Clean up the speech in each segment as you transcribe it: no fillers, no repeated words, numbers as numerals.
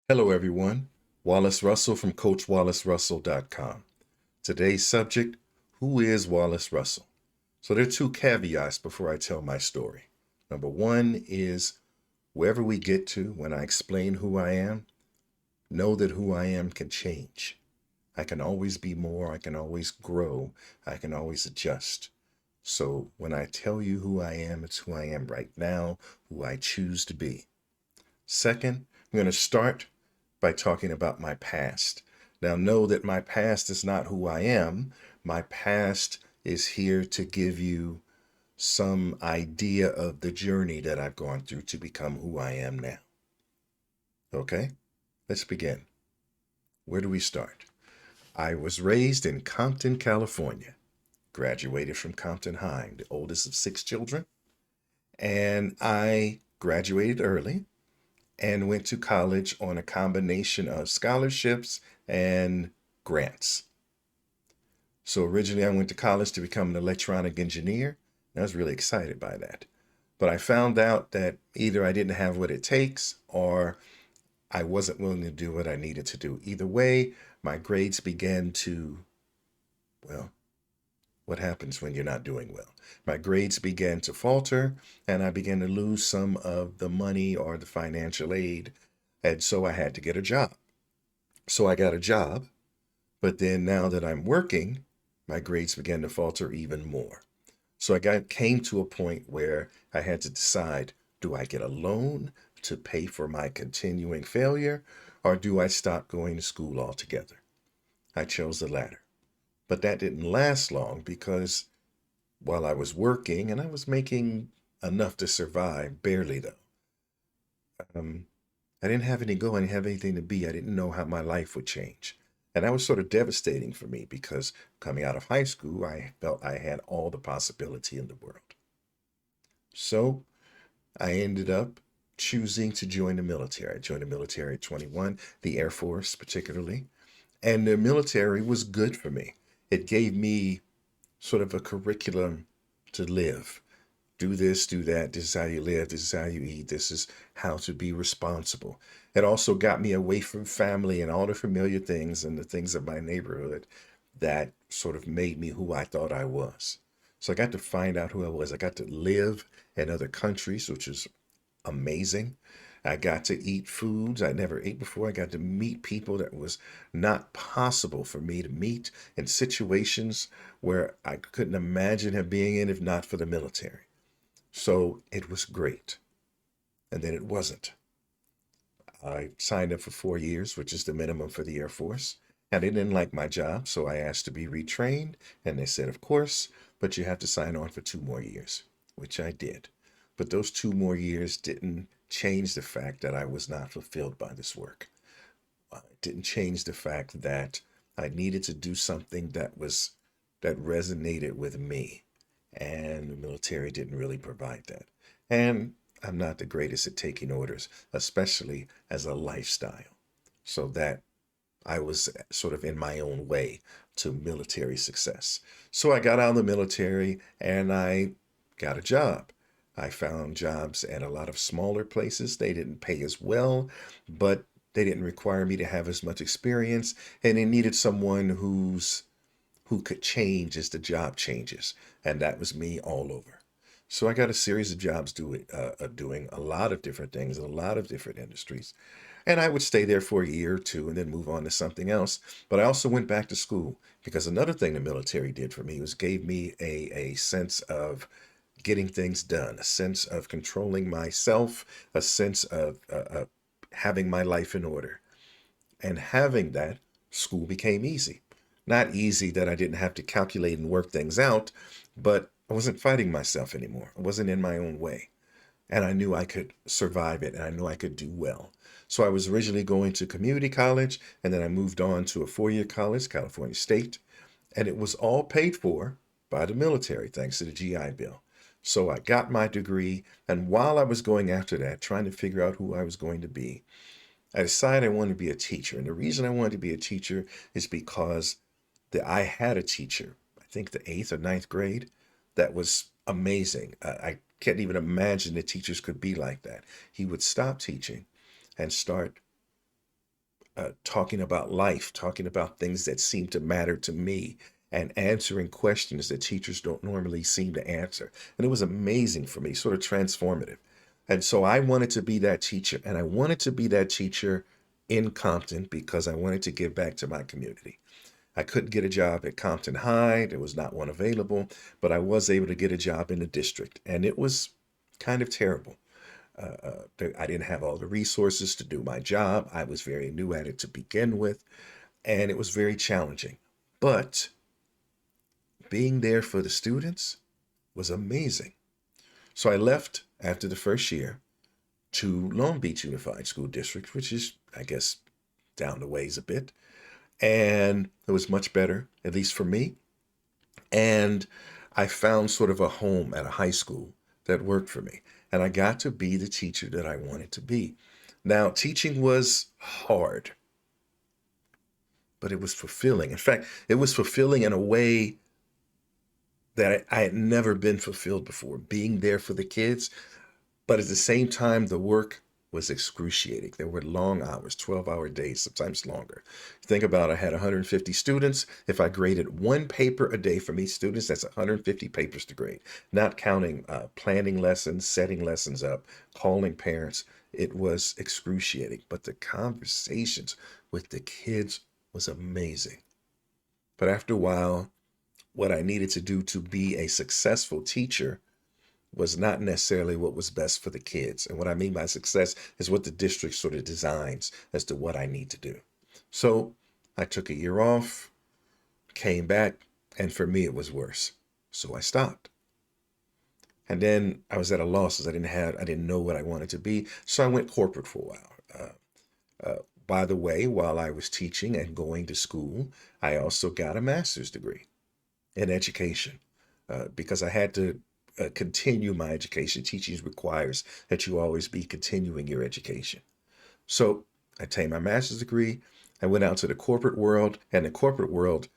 Hello, everyone. Wallace Russell from CoachWallaceRussell.com. Today's subject: who is Wallace Russell? So, there are two caveats before I tell my story. Number one is wherever we get to when I explain who I am, know that who I am can change. I can always be more, I can always grow, I can always adjust. So, when I tell you who I am, it's who I am right now, who I choose to be. Second, I'm going to start by talking about my past. Now, know that my past is not who I am. My past is here to give you some idea of the journey that I've gone through to become who I am now. Okay, let's begin. Where do we start? I was raised in Compton, California, graduated from Compton High, the oldest of six children, and I graduated early and went to college on a combination of scholarships and grants. So originally I went to college to become an electronic engineer, and I was really excited by that. But I found out that either I didn't have what it takes or I wasn't willing to do what I needed to do. Either way, my grades began to, well, what happens when you're not doing well? My grades began to falter, and I began to lose some of the money or the financial aid. And so I had to get a job. So I got a job, but then now that I'm working, my grades began to falter even more. So came to a point where I had to decide, do I get a loan to pay for my continuing failure, or do I stop going to school altogether? I chose the latter. But that didn't last long because while I was working and I was making enough to survive, barely though, um, I didn't have any goal, I didn't have anything to be. I didn't know how my life would change. And that was sort of devastating for me because coming out of high school, I felt I had all the possibility in the world. So I ended up choosing to join the military. I joined the military at 21, the Air Force particularly. And the military was good for me. It gave me sort of a curriculum to live. Do this, do that. This is how you live. This is how you eat. This is how to be responsible. It also got me away from family and all the familiar things and the things of my neighborhood that sort of made me who I thought I was. So I got to find out who I was. I got to live in other countries, which is amazing. I got to eat foods I never ate before. I got to meet people that was not possible for me to meet in situations where I couldn't imagine him being in if not for the military. So it was great. And then it wasn't. I signed up for 4 years, which is the minimum for the Air Force. And I didn't like my job, so I asked to be retrained. And they said, of course, but you have to sign on for 2 more years, which I did. But those 2 more years didn't change the fact that I was not fulfilled by this work. It didn't change the fact that I needed to do something that resonated with me. And the military didn't really provide that. And I'm not the greatest at taking orders, especially as a lifestyle. So that I was sort of in my own way to military success. So I got out of the military and I got a job. I found jobs at a lot of smaller places. They didn't pay as well, but they didn't require me to have as much experience, and they needed someone who could change as the job changes, and that was me all over. So I got a series of jobs doing a lot of different things in a lot of different industries. And I would stay there for a year or two and then move on to something else. But I also went back to school because another thing the military did for me was gave me a sense of getting things done, a sense of controlling myself, a sense of having my life in order. And having that, school became easy. Not easy that I didn't have to calculate and work things out, but I wasn't fighting myself anymore. I wasn't in my own way. And I knew I could survive it and I knew I could do well. So I was originally going to community college and then I moved on to a 4 year college, California State, and it was all paid for by the military thanks to the GI Bill. So I got my degree, and while I was going after that, trying to figure out who I was going to be, I decided I wanted to be a teacher. And the reason I wanted to be a teacher is because I had a teacher, I think the eighth or ninth grade, that was amazing. I can't even imagine that teachers could be like that. He would stop teaching and start talking about life, talking about things that seem to matter to me, and answering questions that teachers don't normally seem to answer. And it was amazing for me, sort of transformative. And so I wanted to be that teacher, and I wanted to be that teacher in Compton because I wanted to give back to my community. I couldn't get a job at Compton High. There was not one available, but I was able to get a job in the district, and it was kind of terrible. I didn't have all the resources to do my job. I was very new at it to begin with, and it was very challenging. But being there for the students was amazing. So I left after the first year to Long Beach Unified School District, which is, I guess, down the ways a bit. And it was much better, at least for me. And I found sort of a home at a high school that worked for me. And I got to be the teacher that I wanted to be. Now, teaching was hard, but it was fulfilling. In fact, it was fulfilling in a way that I had never been fulfilled before, being there for the kids. But at the same time, the work was excruciating. There were long hours, 12-hour days, sometimes longer. Think about it, I had 150 students. If I graded one paper a day from each student, that's 150 papers to grade, not counting planning lessons, setting lessons up, calling parents. It was excruciating. But the conversations with the kids was amazing. But after a while, what I needed to do to be a successful teacher was not necessarily what was best for the kids. And what I mean by success is what the district sort of designs as to what I need to do. So I took a year off, came back, and for me it was worse. So I stopped. And then I was at a loss as I didn't know what I wanted to be. So I went corporate for a while. By the way, while I was teaching and going to school, I also got a master's degree in education because I had to continue my education. Teaching requires that you always be continuing your education. So I attained my master's degree. I went out to the corporate world, and the corporate world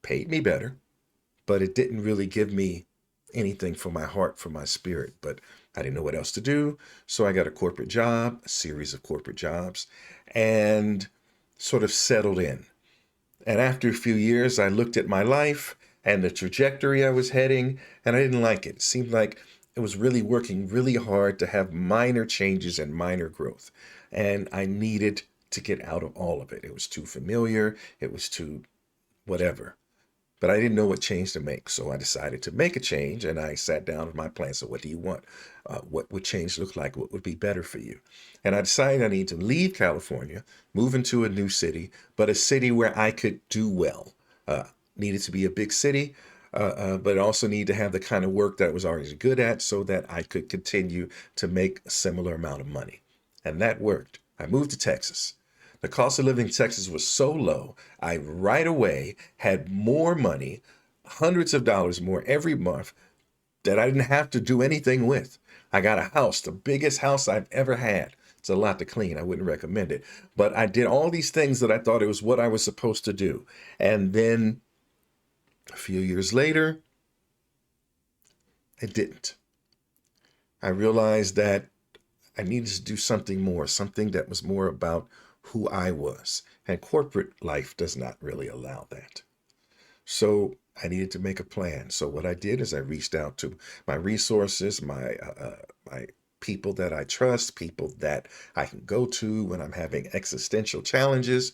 paid me better, but it didn't really give me anything for my heart, for my spirit. But I didn't know what else to do. So I got a corporate job, a series of corporate jobs, and sort of settled in. And after a few years, I looked at my life and the trajectory I was heading, and I didn't like it. It seemed like it was really working really hard to have minor changes and minor growth. And I needed to get out of all of it. It was too familiar. It was too whatever. But I didn't know what change to make. So I decided to make a change, and I sat down with my plan. So what do you want? What would change look like? What would be better for you? And I decided I need to leave California, move into a new city, but a city where I could do well. Needed to be a big city, but also need to have the kind of work that I was already good at so that I could continue to make a similar amount of money. And that worked. I moved to Texas. The cost of living in Texas was so low, I right away had more money, hundreds of dollars more every month that I didn't have to do anything with. I got a house, the biggest house I've ever had. It's a lot to clean. I wouldn't recommend it. But I did all these things that I thought it was what I was supposed to do. And then a few years later, it didn't. I realized that I needed to do something more, something that was more about who I was. And corporate life does not really allow that. So I needed to make a plan. So what I did is I reached out to my resources, my people that I trust, people that I can go to when I'm having existential challenges.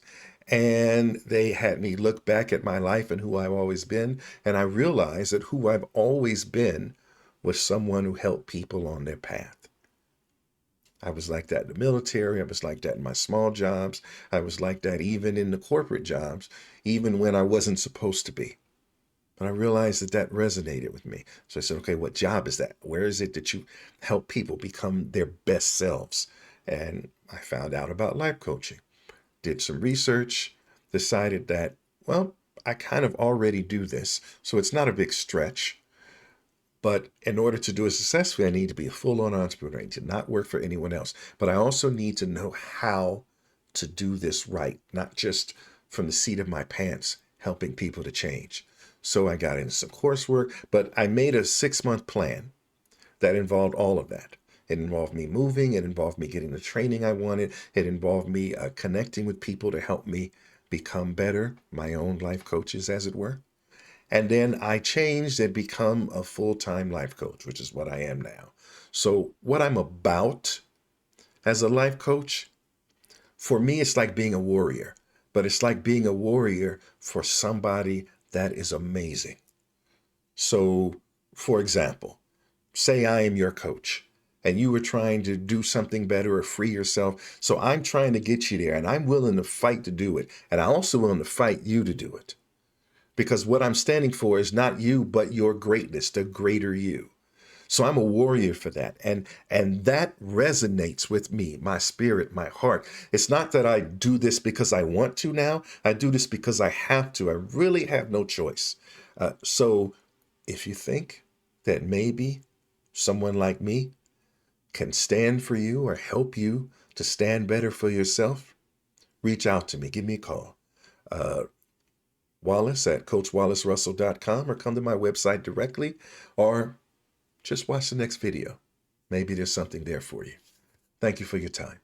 And they had me look back at my life and who I've always been. And I realized that who I've always been was someone who helped people on their path. I was like that in the military. I was like that in my small jobs. I was like that even in the corporate jobs, even when I wasn't supposed to be. But I realized that that resonated with me. So I said, okay, what job is that? Where is it that you help people become their best selves? And I found out about life coaching, did some research, decided that, well, I kind of already do this. So it's not a big stretch. But in order to do it successfully, I need to be a full-on entrepreneur. I need to not work for anyone else. But I also need to know how to do this right, not just from the seat of my pants, helping people to change. So I got into some coursework, but I made a 6-month plan that involved all of that. It involved me moving. It involved me getting the training I wanted. It involved me connecting with people to help me become better, my own life coaches, as it were. And then I changed and become a full-time life coach, which is what I am now. So what I'm about as a life coach, for me, it's like being a warrior, but it's like being a warrior for somebody that is amazing. So, for example, say I am your coach and you were trying to do something better or free yourself. So I'm trying to get you there and I'm willing to fight to do it. And I'm also willing to fight you to do it. Because what I'm standing for is not you, but your greatness, the greater you. So I'm a warrior for that. And that resonates with me, my spirit, my heart. It's not that I do this because I want to now. I do this because I have to. I really have no choice. So if you think that maybe someone like me can stand for you or help you to stand better for yourself, reach out to me. Give me a call. Wallace at CoachWallaceRussell.com, or come to my website directly, or just watch the next video. Maybe there's something there for you. Thank you for your time.